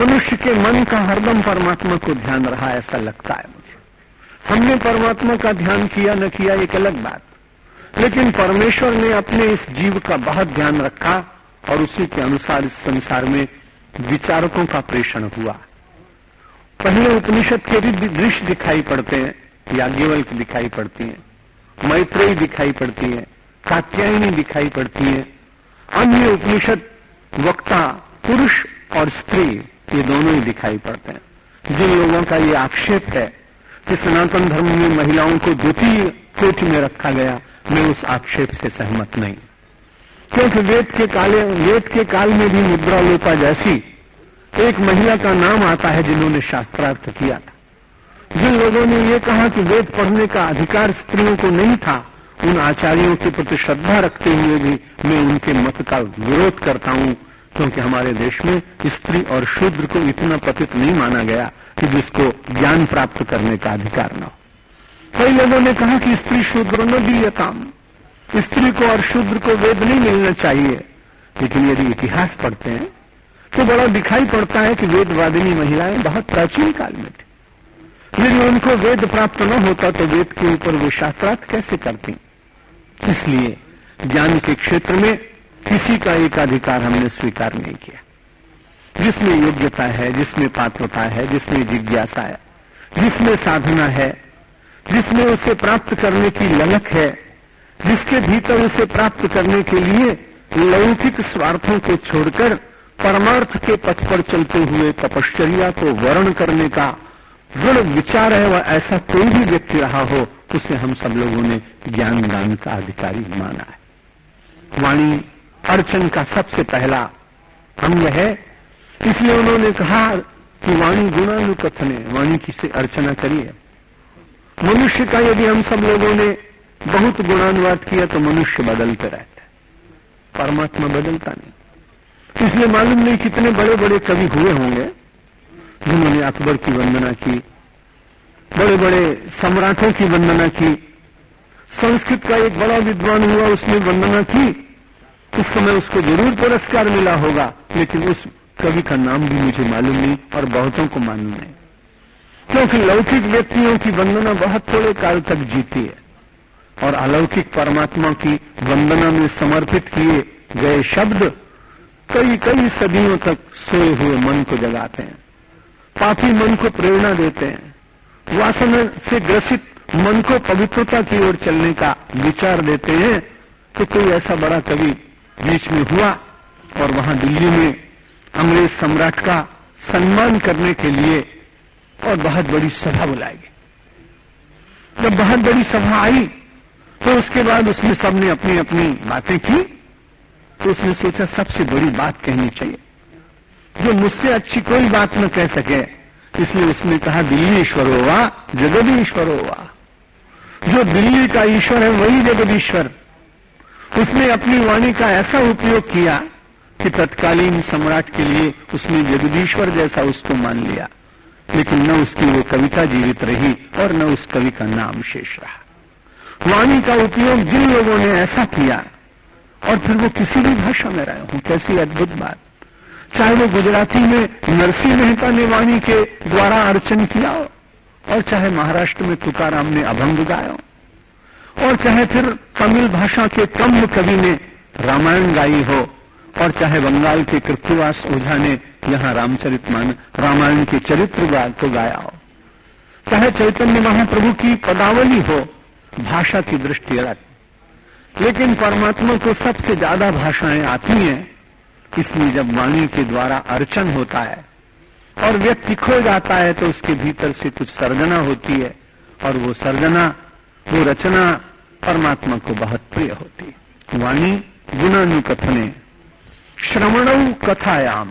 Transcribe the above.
मनुष्य के मन का हरदम परमात्मा को ध्यान रहा, ऐसा लगता है मुझे। हमने परमात्मा का ध्यान किया न किया एक अलग बात, लेकिन परमेश्वर ने अपने इस जीव का बहुत ध्यान रखा और उसी के अनुसार इस संसार में विचारकों का प्रेषण हुआ। पहले उपनिषद के दृश्य दिखाई पड़ते हैं, याज्ञवल्क्य दिखाई पड़ती हैं, मैत्रेयी दिखाई पड़ती है, कात्यायनी दिखाई पड़ती है। अन्य उपनिषद वक्ता पुरुष और स्त्री ये दोनों ही दिखाई पड़ते हैं। जिन लोगों का ये आक्षेप है कि सनातन धर्म में महिलाओं को द्वितीय कोटि में रखा गया, मैं उस आक्षेप से सहमत नहीं, क्योंकि वेद के काल में भी मुद्रालोपा जैसी एक महिला का नाम आता है जिन्होंने शास्त्रार्थ किया था। जिन लोगों ने ये कहा कि वेद पढ़ने का अधिकार स्त्रियों को नहीं था, उन आचार्यों के प्रति श्रद्धा रखते हुए भी मैं उनके मत का विरोध करता हूं, क्योंकि हमारे देश में स्त्री और शूद्र को इतना पतित नहीं माना गया कि जिसको ज्ञान प्राप्त करने का अधिकार न हो। कई लोगों ने कहा कि स्त्री शूद्र न दीयताम, स्त्री को और शूद्र को वेद नहीं मिलना चाहिए। लेकिन यदि इतिहास पढ़ते हैं तो बड़ा दिखाई पड़ता है कि वेदवादिनी महिलाएं बहुत प्राचीन काल में थी। यदि उनको वेद प्राप्त न होता तो वेद के ऊपर वो शास्त्रार्थ कैसे करती। इसलिए ज्ञान के क्षेत्र में किसी का एकाधिकार हमने स्वीकार नहीं किया। जिसमें योग्यता है, जिसमें पात्रता है, जिसमें जिज्ञासा है, जिसमें साधना है, जिसमें उसे प्राप्त करने की ललक है, जिसके भीतर उसे प्राप्त करने के लिए लौकिक स्वार्थों को छोड़कर परमार्थ के पथ पर चलते हुए तपश्चर्या को वर्ण करने का दृढ़ विचार है, वह ऐसा कोई भी व्यक्ति रहा हो, उसे हम सब लोगों ने ज्ञान दान का अधिकारी माना है। वाणी अर्चन का सबसे पहला अंग है, इसलिए उन्होंने कहा कि वाणी गुणानुकथने, वाणी की से अर्चना करिए। मनुष्य का यदि हम सब लोगों ने बहुत गुणानुवाद किया तो मनुष्य बदलते रहते हैं, परमात्मा बदलता नहीं। इसलिए मालूम नहीं कितने बड़े बड़े कवि हुए होंगे जिन्होंने अकबर की वंदना की, बड़े बड़े सम्राटों की वंदना की। संस्कृत का एक बड़ा विद्वान हुआ, उसने वंदना की, उस समय उसको जरूर पुरस्कार मिला होगा, लेकिन उस कवि का नाम भी मुझे मालूम नहीं और बहुतों को मालूम नहीं, क्योंकि लौकिक व्यक्तियों की वंदना बहुत थोड़े काल तक जीती है और अलौकिक परमात्मा की वंदना में समर्पित किए गए शब्द कई कई सदियों तक सोए हुए मन को जगाते हैं, पापी मन को प्रेरणा देते हैं, वासना से ग्रसित मन को पवित्रता की ओर चलने का विचार देते हैं। तो कोई ऐसा बड़ा कवि बीच में हुआ और वहां दिल्ली में अंग्रेज सम्राट का सम्मान करने के लिए और बहुत बड़ी सभा बुलाई गई। जब बहुत बड़ी सभा आई तो उसके बाद उसमें सबने अपनी अपनी बातें की, तो उसने सोचा सबसे बड़ी बात कहनी चाहिए, जो मुझसे अच्छी कोई बात न कह सके। इसलिए उसने कहा दिल्ली ईश्वरो वा जगदीश्वरो वा, जो दिल्ली का ईश्वर है वही जगदीश्वर। उसने अपनी वाणी का ऐसा उपयोग किया कि तत्कालीन सम्राट के लिए उसने जगदीश्वर जैसा उसको मान लिया, लेकिन न उसकी वो कविता जीवित रही और न उस कवि का नाम शेष रहा। वाणी का उपयोग जिन लोगों ने ऐसा किया और फिर वो किसी भी भाषा में रहे हों, कैसी अद्भुत बात। चाहे वो गुजराती में नरसिंह मेहता ने वाणी के द्वारा अर्चन किया हो, और चाहे महाराष्ट्र में तुकाराम ने अभंग गाया हो, और चाहे फिर तमिल भाषा के कम्म कवि ने रामायण गाई हो, और चाहे बंगाल के कृत्तिवास ओझा ने यहाँ रामायण के चरित्र को गाया हो, चाहे चैतन्य महाप्रभु की पदावली हो। भाषा की दृष्टि अलग, लेकिन परमात्मा को सबसे ज्यादा भाषाएं आती हैं। इसलिए जब वाणी के द्वारा अर्चन होता है और व्यक्ति खो जाता है तो उसके भीतर से कुछ सर्जना होती है, और वो सर्जना, वो रचना परमात्मा को बहुत प्रिय होती है। वाणी गुणानुकथने श्रवणौ कथायाम,